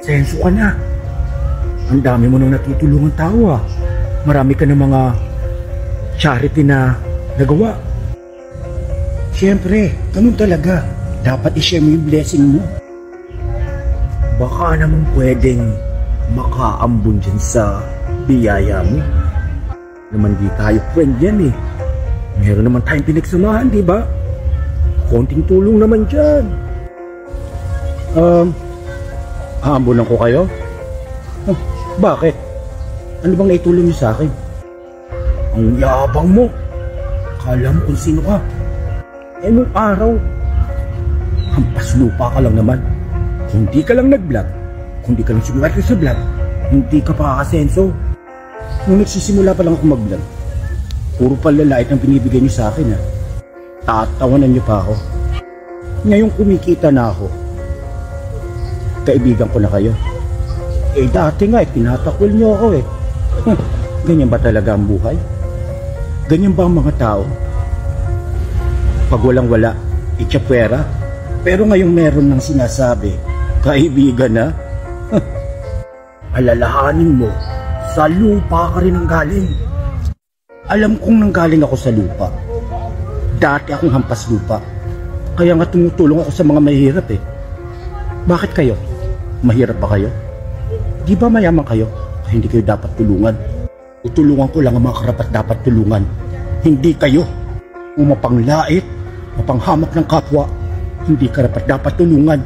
Senso ka na. Ang dami mo nang natutulungan tao ah. Marami ka ng mga charity na nagawa. Siyempre, ganun talaga. Dapat i-share mo yung blessing mo. Baka naman pwedeng makaambon dyan sa biyaya mo. Naman di tayo friend yan eh. Meron naman tayong pinagsamahan, di ba? Konting tulong naman dyan. Aambunan ko kayo? Bakit? Ano bang naitulong niyo sa akin? Ang yabang mo. Kala mo kung sino ka. Eh nung araw, hampas lupa ka lang naman. Kung di ka lang nag-vlog, kung di ka lang sumiparte sa vlog, hindi ka pa kakasenso. Nung nagsisimula pa lang ako mag-vlog, puro palalait ang binibigay niyo sa akin ha. Tatawanan niyo pa ako. Ngayong kumikita na ako, kaibigan ko na kayo. Eh dati nga tinatakwil niyo ako eh. Ganyan ba talaga ang buhay? Ganyan ba ang mga tao? Pag walang wala, itsyapwera. Pero ngayong meron ng sinasabi, kaibigan na. Alalahanin mo, sa lupa ka rin ang galing. Alam kong nanggaling ako sa lupa. Dati akong hampas lupa. Kaya nga tumutulong ako sa mga mahirap eh. Bakit kayo? Mahirap ba kayo? Di ba mayaman kayo? Kaya hindi kayo dapat tulungan. Tutulungan ko lang ang mga karapat dapat tulungan. Hindi kayo. Kung mapanglait, mapanghamak ng kapwa, hindi karapat dapat tulungan.